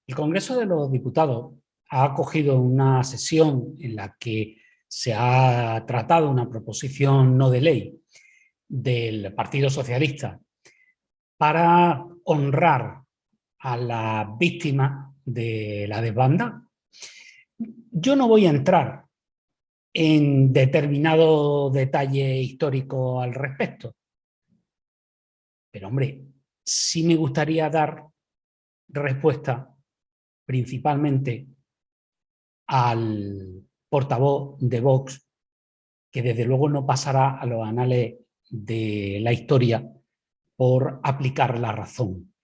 El Congreso de los Diputados ha acogido una sesión en la que se ha tratado una proposición no de ley del Partido Socialista para honrar a las víctimas de la desbandada. Yo no voy a entrar en determinado detalle histórico al respecto, pero hombre, sí me gustaría dar respuesta principalmente al portavoz de Vox, que desde luego no pasará a los anales de la historia por aplicar la razón.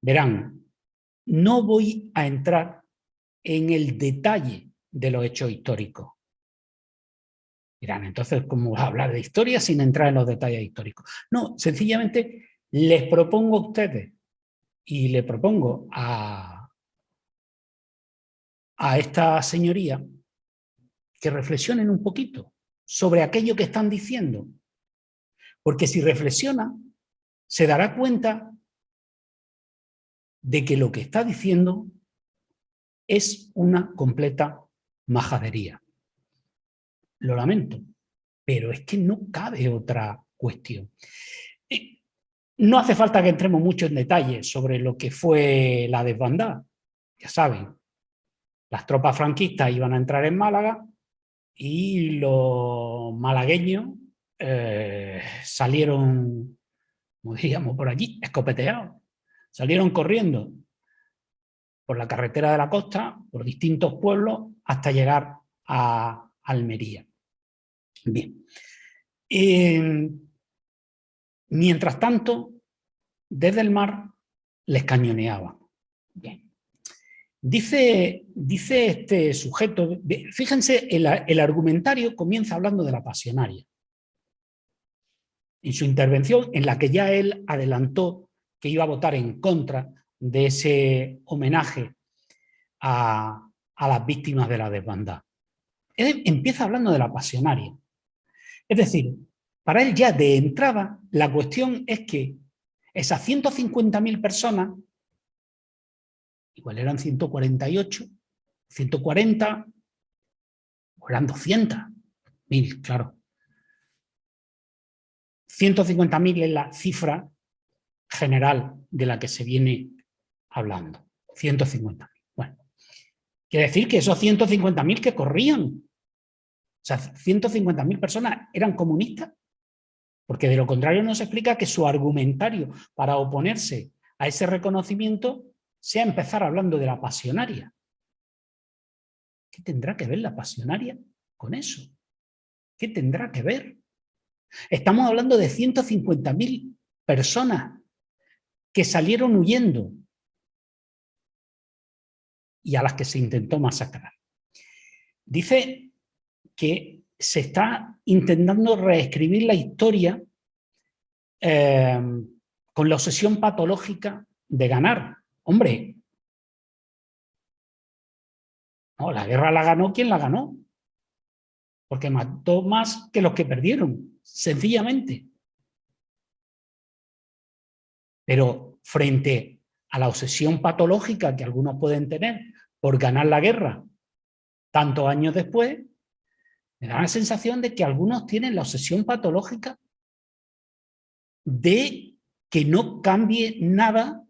Verán, no voy a entrar en el detalle de los hechos históricos. Dirán, entonces, ¿cómo vas a hablar de historia sin entrar en los detalles históricos? No, sencillamente les propongo a ustedes y le propongo a esta señoría que reflexionen un poquito sobre aquello que están diciendo. Porque si reflexiona, se dará cuenta de que lo que está diciendo es una completa majadería. Lo lamento, pero es que no cabe otra cuestión. No hace falta que entremos mucho en detalle sobre lo que fue la desbandada. Ya saben, las tropas franquistas iban a entrar en Málaga y los malagueños salieron, como diríamos por allí, escopeteados. Salieron corriendo por la carretera de la costa, por distintos pueblos, hasta llegar a Almería. Bien. Mientras tanto, desde el mar les cañoneaban. Bien. Dice este sujeto, fíjense, el argumentario comienza hablando de la pasionaria. En su intervención, en la que ya él adelantó que iba a votar en contra de ese homenaje a las víctimas de la desbandada. Él empieza hablando de la pasionaria. Es decir, para él ya de entrada, la cuestión es que esas 150.000 personas, igual eran 148, 140, o eran 200.000, claro. 150.000 es la cifra general de la que se viene hablando. 150.000. Bueno, quiere decir que esos 150.000 que corrían, o sea, 150.000 personas eran comunistas, porque de lo contrario nos explica que su argumentario para oponerse a ese reconocimiento sea empezar hablando de la pasionaria. ¿Qué tendrá que ver la pasionaria con eso? ¿Qué tendrá que ver? Estamos hablando de 150.000 personas que salieron huyendo y a las que se intentó masacrar. Dice que se está intentando reescribir la historia con la obsesión patológica de ganar. Hombre, no, la guerra la ganó quien la ganó, porque mató más que los que perdieron, sencillamente. Pero frente a la obsesión patológica que algunos pueden tener por ganar la guerra tantos años después, me da la sensación de que algunos tienen la obsesión patológica de que no cambie nada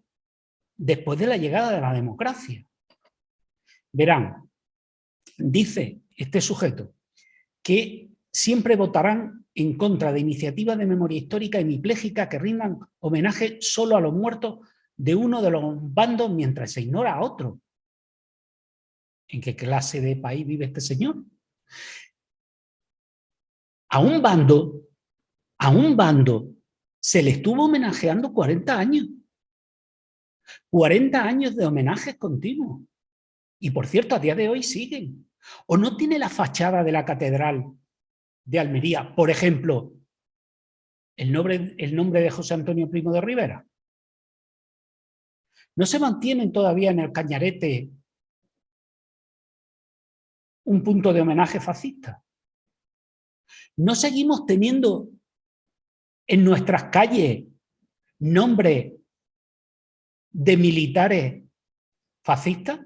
después de la llegada de la democracia. Verán, dice este sujeto que siempre votarán en contra de iniciativas de memoria histórica hemipléjica que rindan homenaje solo a los muertos de uno de los bandos mientras se ignora a otro. ¿En qué clase de país vive este señor? A un bando se le estuvo homenajeando 40 años. 40 años de homenajes continuos. Y por cierto, a día de hoy siguen. ¿O no tiene la fachada de la catedral de Almería, por ejemplo, el nombre de José Antonio Primo de Rivera? ¿No se mantienen todavía en el Cañarete un punto de homenaje fascista? ¿No seguimos teniendo en nuestras calles nombres de militares fascistas?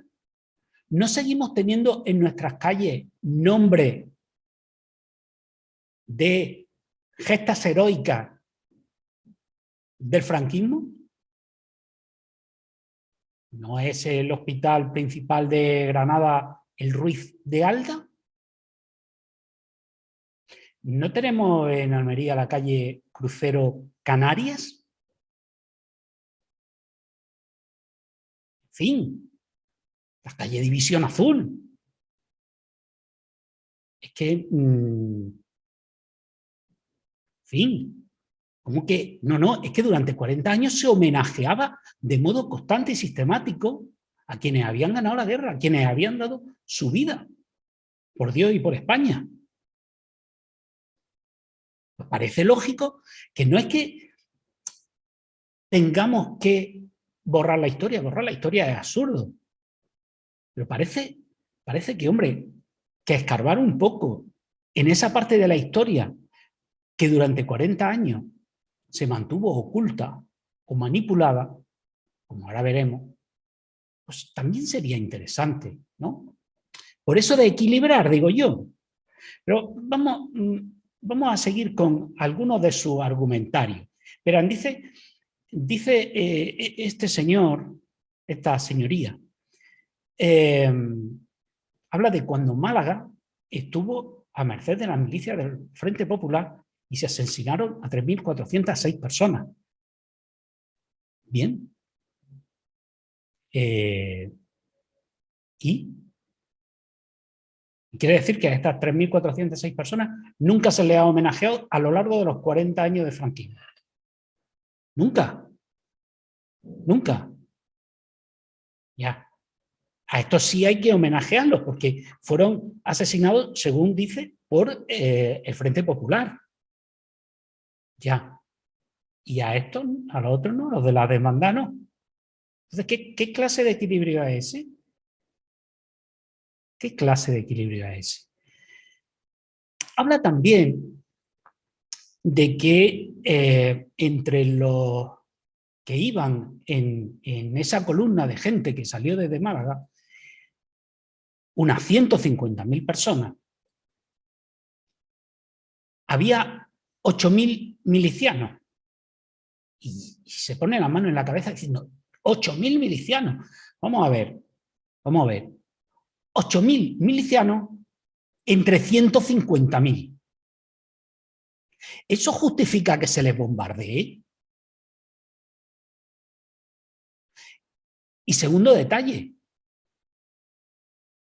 ¿No seguimos teniendo en nuestras calles nombre de gestas heroicas del franquismo? ¿No es el hospital principal de Granada el Ruiz de Alda? ¿No tenemos en Almería la calle Crucero Canarias? En fin, la calle División Azul. Es que, en fin, ¿cómo que? No, es que durante 40 años se homenajeaba de modo constante y sistemático a quienes habían ganado la guerra, a quienes habían dado su vida por Dios y por España. Pues parece lógico que no es que tengamos que borrar la historia es absurdo. Pero parece que, hombre, que escarbar un poco en esa parte de la historia que durante 40 años se mantuvo oculta o manipulada, como ahora veremos, pues también sería interesante, ¿no? Por eso de equilibrar, digo yo. Pero vamos a seguir con algunos de sus argumentarios. Verán, dice este señor, esta señoría, habla de cuando Málaga estuvo a merced de las milicias del Frente Popular y se asesinaron a 3.406 personas. Bien. ¿Y? Quiere decir que a estas 3.406 personas nunca se les ha homenajeado a lo largo de los 40 años de franquismo. Nunca. Nunca. Ya. A estos sí hay que homenajearlos porque fueron asesinados, según dice, por el Frente Popular. Ya. Y a estos, a los otros no, los de la demanda no. Entonces, ¿qué clase de equilibrio es ese? ¿Qué clase de equilibrio es ese? Habla también de que entre los que iban en esa columna de gente que salió desde Málaga, unas 150.000 personas, había 8.000 milicianos. Y se pone la mano en la cabeza diciendo, 8.000 milicianos. Vamos a ver. 8.000 milicianos entre 150.000. ¿Eso justifica que se les bombardee? Y segundo detalle,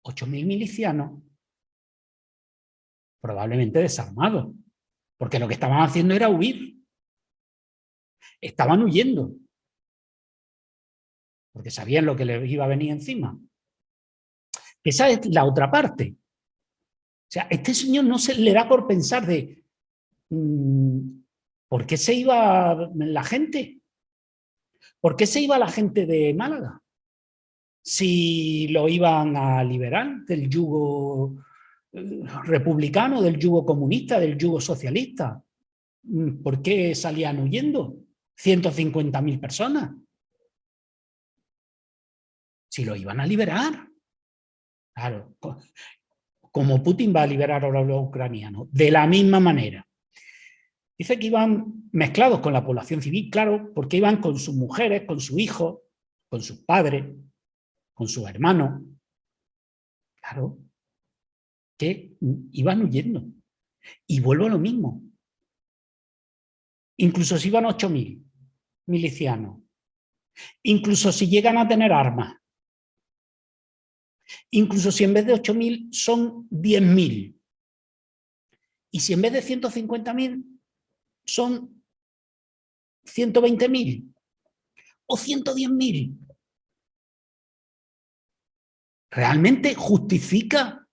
8.000 milicianos probablemente desarmados, porque lo que estaban haciendo era huir. Estaban huyendo, porque sabían lo que les iba a venir encima. Esa es la otra parte. O sea, a este señor no se le da por pensar de ¿por qué se iba la gente? ¿Por qué se iba la gente de Málaga? Si lo iban a liberar del yugo republicano, del yugo comunista, del yugo socialista. ¿Por qué salían huyendo 150.000 personas? Si lo iban a liberar. Claro, como Putin va a liberar ahora a los ucranianos, de la misma manera. Dice que iban mezclados con la población civil, claro, porque iban con sus mujeres, con sus hijos, con sus padres, con sus hermanos. Claro, que iban huyendo. Y vuelvo a lo mismo. Incluso si iban 8.000 milicianos, incluso si llegan a tener armas, incluso si en vez de 8.000 son 10.000, y si en vez de 150.000 son 120.000 o 110.000, ¿realmente justifica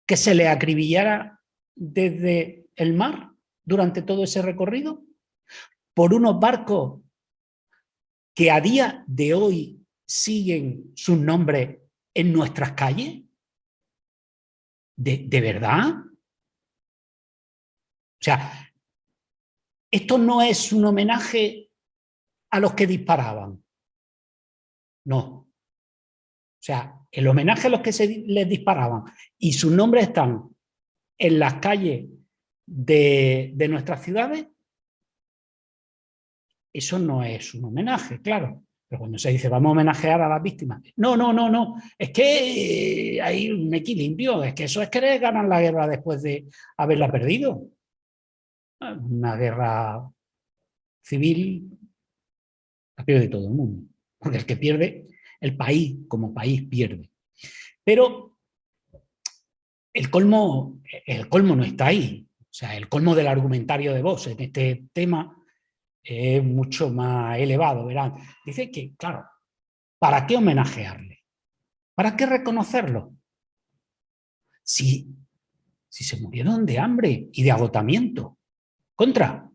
que se le acribillara desde el mar durante todo ese recorrido por unos barcos que a día de hoy siguen sus nombres en nuestras calles? ¿De verdad? O sea, esto no es un homenaje a los que disparaban. No. O sea, el homenaje a los que les disparaban y sus nombres están en las calles de nuestras ciudades, eso no es un homenaje, claro. Pero cuando se dice vamos a homenajear a las víctimas, no, no, no, no, es que hay un equilibrio, es que eso es querer ganar la guerra después de haberla perdido. Una guerra civil la pierde todo el mundo, porque el que pierde, el país como país pierde. Pero el colmo no está ahí. O sea, el colmo del argumentario de Vox en este tema es mucho más elevado, verán. Dice que, claro, ¿para qué homenajearle? ¿Para qué reconocerlo? Si se murieron de hambre y de agotamiento. Contra,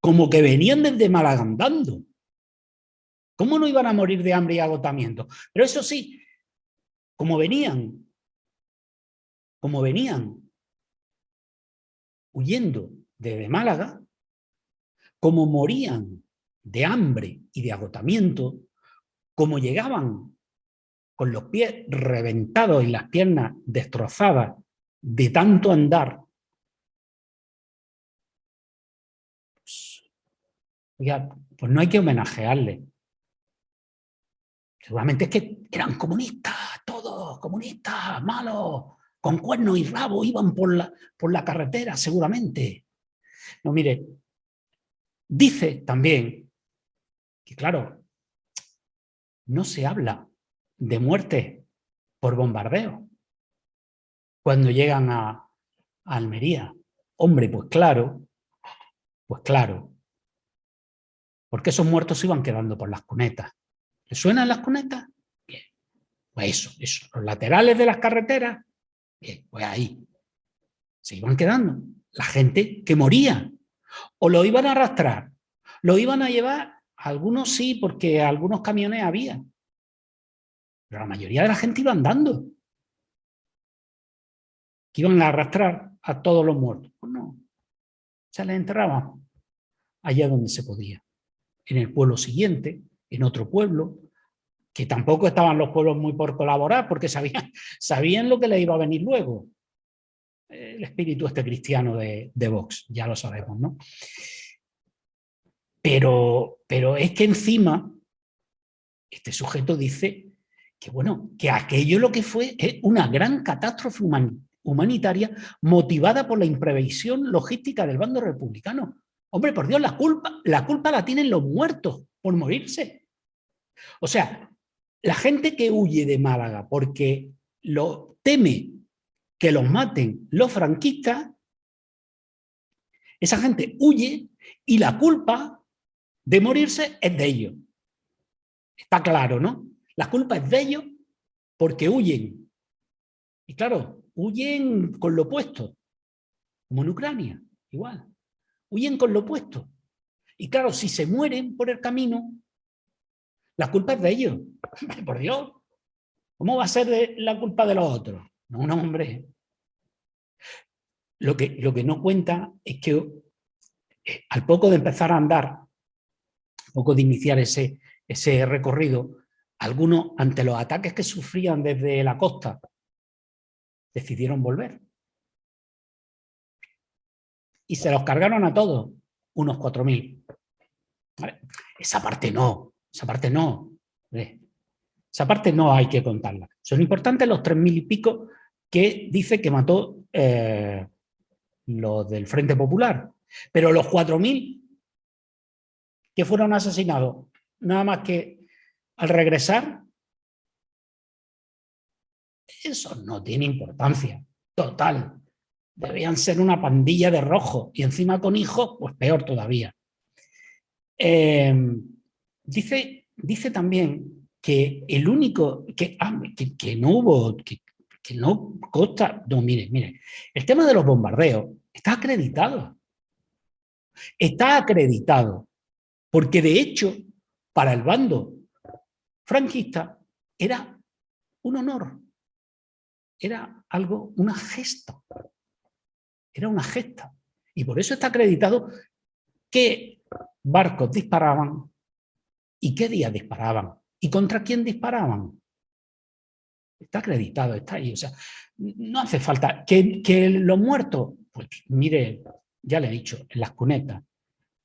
como que venían desde Málaga andando. ¿Cómo no iban a morir de hambre y agotamiento? Pero eso sí, como venían huyendo desde Málaga, como morían de hambre y de agotamiento, como llegaban con los pies reventados y las piernas destrozadas de tanto andar, pues, oiga, pues no hay que homenajearle. Seguramente es que eran comunistas, todos comunistas, malos, con cuernos y rabo, iban por la carretera, seguramente. No, mire, dice también que, claro, no se habla de muerte por bombardeo cuando llegan a Almería. Hombre, pues claro, porque esos muertos se iban quedando por las cunetas. ¿Les suenan las cunetas? Bien, pues eso. Los laterales de las carreteras, bien, pues ahí se iban quedando. La gente que moría, o lo iban a arrastrar, lo iban a llevar, algunos sí, porque algunos camiones había, pero la mayoría de la gente iba andando, que iban a arrastrar a todos los muertos. Pues no, se les enterraban allá donde se podía, en el pueblo siguiente, en otro pueblo, que tampoco estaban los pueblos muy por colaborar, porque sabían lo que les iba a venir luego. El espíritu este cristiano de Vox, ya lo sabemos, ¿no? Pero es que encima este sujeto dice que, bueno, que aquello lo que fue es una gran catástrofe humanitaria motivada por la imprevisión logística del bando republicano. Hombre, por Dios, la culpa la tienen los muertos por morirse. O sea, la gente que huye de Málaga porque lo teme que los maten los franquistas, esa gente huye y la culpa de morirse es de ellos. Está claro, ¿no? La culpa es de ellos porque huyen. Y claro, huyen con lo opuesto, como en Ucrania, igual. Huyen con lo opuesto. Y claro, si se mueren por el camino, la culpa es de ellos. Por Dios, ¿cómo va a ser la culpa de los otros? No, no, hombre. Lo que no cuenta es que al poco de empezar a andar, al poco de iniciar ese recorrido, algunos, ante los ataques que sufrían desde la costa, decidieron volver. Y se los cargaron a todos, unos 4.000. ¿Vale? Esa parte no, esa parte no. Esa parte no hay que contarla. Son importantes los 3.000 y pico que dice que mató los del Frente Popular. Pero los 4.000 que fueron asesinados, nada más que al regresar, eso no tiene importancia. Total. Debían ser una pandilla de rojos y encima con hijos, pues peor todavía. Dice también que el único, que no hubo, que no consta, no, mire, el tema de los bombardeos está acreditado. Está acreditado, porque de hecho, para el bando franquista era un honor, era algo, una gesta, era una gesta. Y por eso está acreditado que barcos disparaban y qué día disparaban ¿Y contra quién disparaban? Está acreditado, está ahí. O sea, no hace falta. ¿Que los muertos? Pues mire, ya le he dicho, en las cunetas.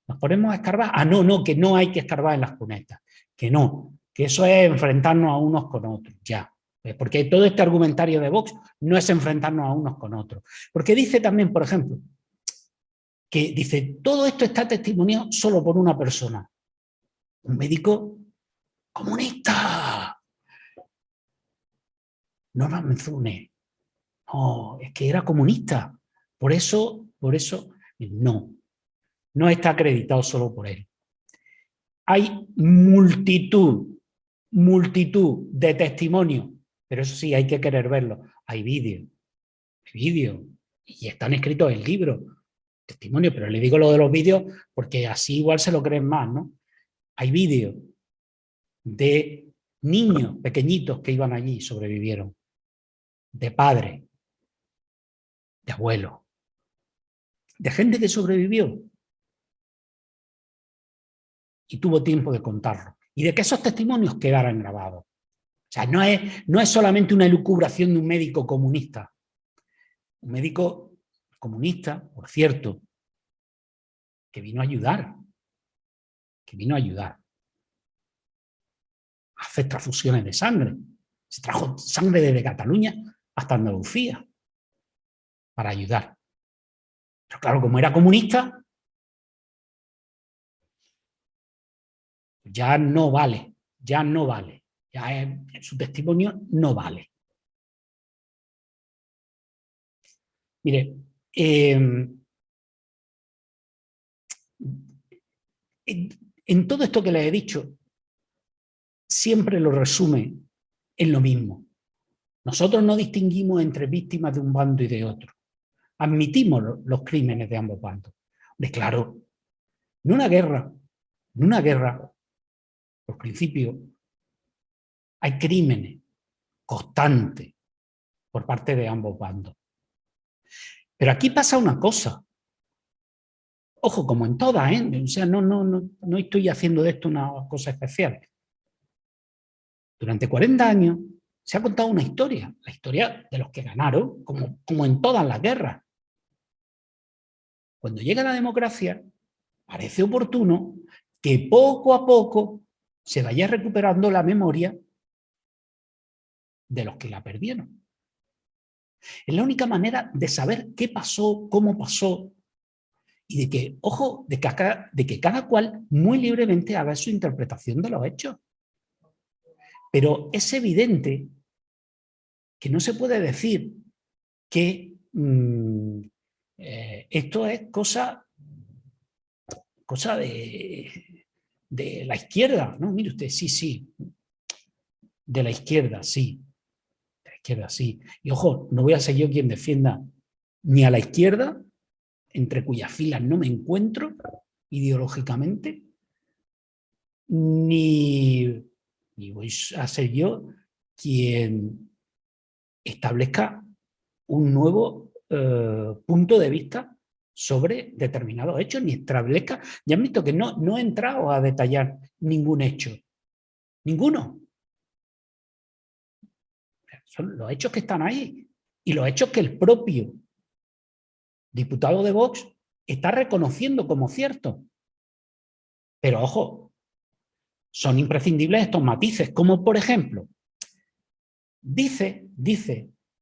¿Nos ponemos a escarbar? Ah, no, que no hay que escarbar en las cunetas. Que no, que eso es enfrentarnos a unos con otros, ya. Porque todo este argumentario de Vox no es enfrentarnos a unos con otros. Porque dice también, por ejemplo, que dice, todo esto está testimoniado solo por una persona. Un médico comunista. Norman Mezune. No, es que era comunista. Por eso, no está acreditado solo por él. Hay multitud de testimonios, pero eso sí, hay que querer verlo. Hay vídeos, y están escritos en libros, testimonios, pero le digo lo de los vídeos porque así igual se lo creen más, ¿no? Hay vídeos de niños pequeñitos que iban allí y sobrevivieron, de padres, de abuelos, de gente que sobrevivió y tuvo tiempo de contarlo, y de que esos testimonios quedaran grabados. O sea, no es solamente una elucubración de un médico comunista. Un médico comunista, por cierto, que vino a ayudar, a hacer transfusiones de sangre. Se trajo sangre desde Cataluña hasta Andalucía para ayudar. Pero claro, como era comunista, ya no vale, su testimonio no vale. Mire, en todo esto que les he dicho, siempre lo resume en lo mismo. Nosotros no distinguimos entre víctimas de un bando y de otro. Admitimos los crímenes de ambos bandos. Claro, en una guerra, por principio, hay crímenes constantes por parte de ambos bandos. Pero aquí pasa una cosa. Ojo, como en todas, ¿eh? O sea, no estoy haciendo de esto una cosa especial. Durante 40 años se ha contado una historia, la historia de los que ganaron, como en todas las guerras. Cuando llega la democracia, parece oportuno que poco a poco se vaya recuperando la memoria de los que la perdieron. Es la única manera de saber qué pasó, cómo pasó, y de que, ojo, de que cada cual muy libremente haga su interpretación de los hechos. Pero es evidente que no se puede decir que esto es cosa de la izquierda, ¿no? Mire usted, sí, de la izquierda, sí. De la izquierda, sí. Y ojo, no voy a ser yo quien defienda ni a la izquierda, entre cuyas filas no me encuentro ideológicamente, ni voy a ser yo quien establezca un nuevo punto de vista sobre determinados hechos, ni establezca, ya han visto que no he entrado a detallar ningún hecho, ninguno. Son los hechos que están ahí y los hechos que el propio diputado de Vox está reconociendo como ciertos. Pero ojo, son imprescindibles estos matices, como por ejemplo, dice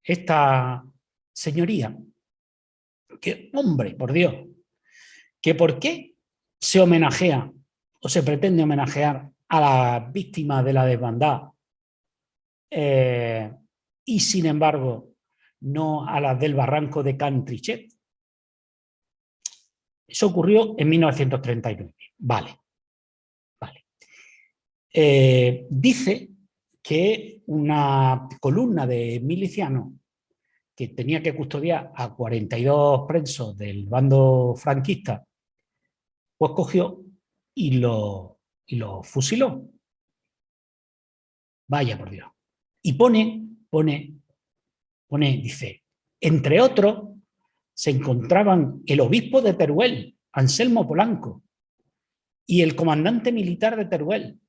esta señoría que, hombre, por Dios, que por qué se homenajea o se pretende homenajear a las víctimas de la desbandada y sin embargo no a las del barranco de Can Trichet. Eso ocurrió en 1939. Vale. Dice que una columna de milicianos que tenía que custodiar a 42 presos del bando franquista, pues cogió y lo fusiló. Vaya por Dios. Y dice, entre otros, se encontraban el obispo de Teruel, Anselmo Polanco, y el comandante militar de Teruel,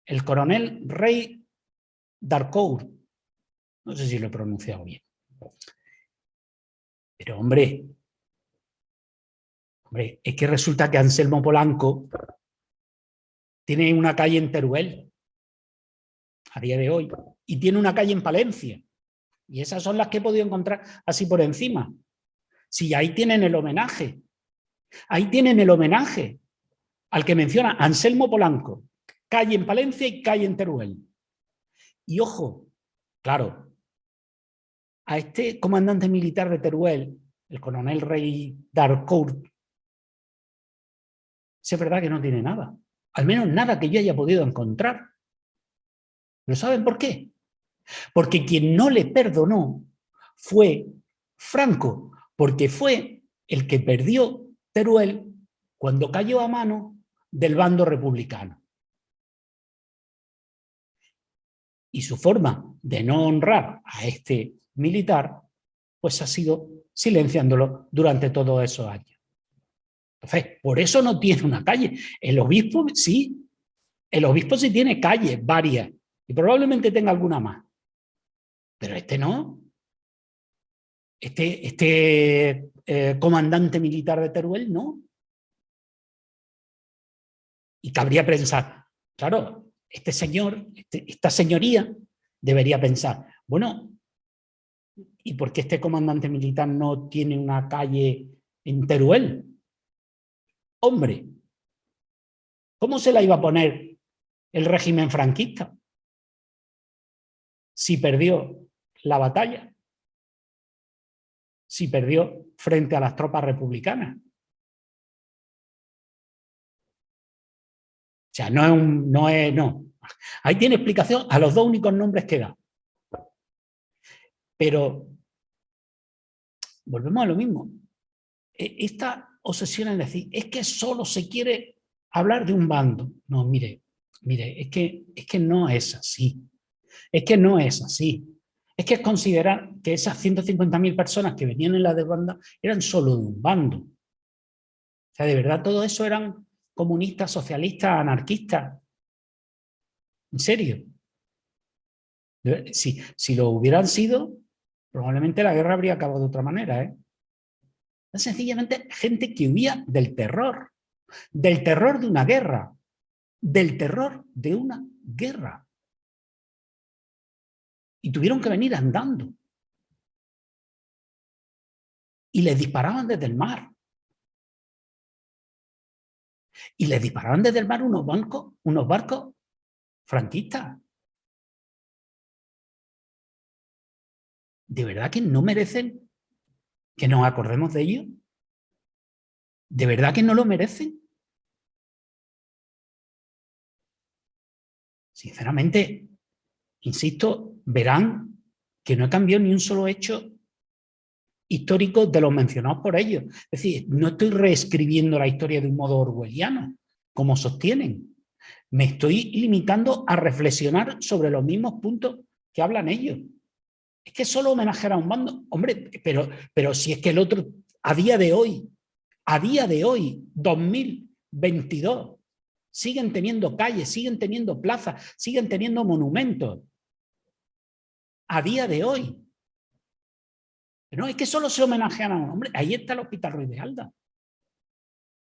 el coronel Rey Darcourt. No sé si lo he pronunciado bien. Pero hombre, es que resulta que Anselmo Polanco tiene una calle en Teruel a día de hoy y tiene una calle en Palencia. Y esas son las que he podido encontrar así por encima. Si ahí tienen el homenaje. Ahí tienen el homenaje al que menciona Anselmo Polanco. Calle en Palencia y calle en Teruel. Y ojo, claro, a este comandante militar de Teruel, el coronel Rey Darcourt, es verdad que no tiene nada. Al menos nada que yo haya podido encontrar. ¿Pero saben por qué? Porque quien no le perdonó fue Franco, porque fue el que perdió Teruel cuando cayó a mano del bando republicano. Y su forma de no honrar a este militar, pues ha sido silenciándolo durante todos esos años. Entonces, por eso no tiene una calle. El obispo sí tiene calles, varias, y probablemente tenga alguna más. Pero este no. Este comandante militar de Teruel no. Y cabría pensar, claro, este señor, esta señoría debería pensar, bueno, ¿y por qué este comandante militar no tiene una calle en Teruel? Hombre, ¿cómo se la iba a poner el régimen franquista si perdió la batalla? Si perdió frente a las tropas republicanas. O sea, no. Ahí tiene explicación a los dos únicos nombres que da. Pero volvemos a lo mismo. Esta obsesión en decir, es que solo se quiere hablar de un bando. No, mire, es que no es así. Es que no es así. Es que es considerar que esas 150.000 personas que venían en la desbanda eran solo de un bando. O sea, de verdad, todo eso eran comunistas, socialistas, anarquistas. ¿En serio? Si lo hubieran sido, probablemente la guerra habría acabado de otra manera, ¿eh? Es sencillamente gente que huía del terror de una guerra, del terror de una guerra. Y tuvieron que venir andando. Y les disparaban desde el mar. Y les disparaban desde el mar unos barcos franquistas. ¿De verdad que no merecen que nos acordemos de ellos? ¿De verdad que no lo merecen? Sinceramente, insisto, verán que no he cambiado ni un solo hecho histórico de los mencionados por ellos. Es decir, no estoy reescribiendo la historia de un modo orwelliano, como sostienen. Me estoy limitando a reflexionar sobre los mismos puntos que hablan ellos. Es que solo homenajear a un bando. Hombre, pero si es que el otro, a día de hoy, 2022, siguen teniendo calles, siguen teniendo plazas, siguen teniendo monumentos. A día de hoy. No, es que solo se homenajean a un hombre. Ahí está el Hospital Ruiz de Alda.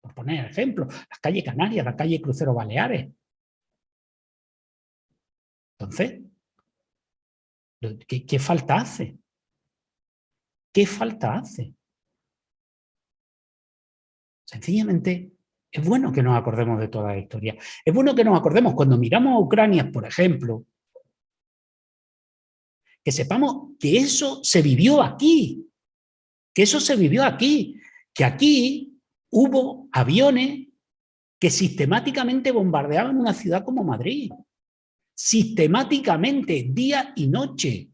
Por poner ejemplo, la calle Canarias, la calle Crucero Baleares. Entonces, ¿qué falta hace? ¿Qué falta hace? Sencillamente, es bueno que nos acordemos de toda la historia. Es bueno que nos acordemos cuando miramos a Ucrania, por ejemplo, que sepamos que eso se vivió aquí, que eso se vivió aquí, que aquí hubo aviones que sistemáticamente bombardeaban una ciudad como Madrid, sistemáticamente, día y noche,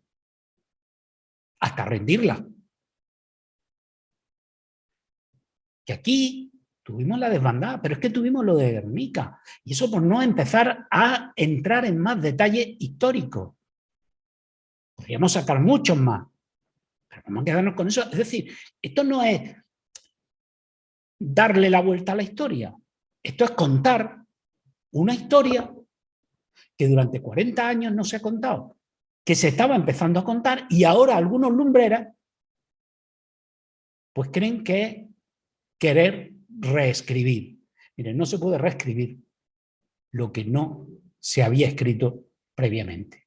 hasta rendirla. Que aquí tuvimos la desbandada, pero es que tuvimos lo de Guernica, y eso por no empezar a entrar en más detalles históricos. Podríamos sacar muchos más, pero vamos a quedarnos con eso. Es decir, esto no es darle la vuelta a la historia, esto es contar una historia que durante 40 años no se ha contado, que se estaba empezando a contar y ahora algunos lumbreras pues creen que es querer reescribir. Miren, no se puede reescribir lo que no se había escrito previamente.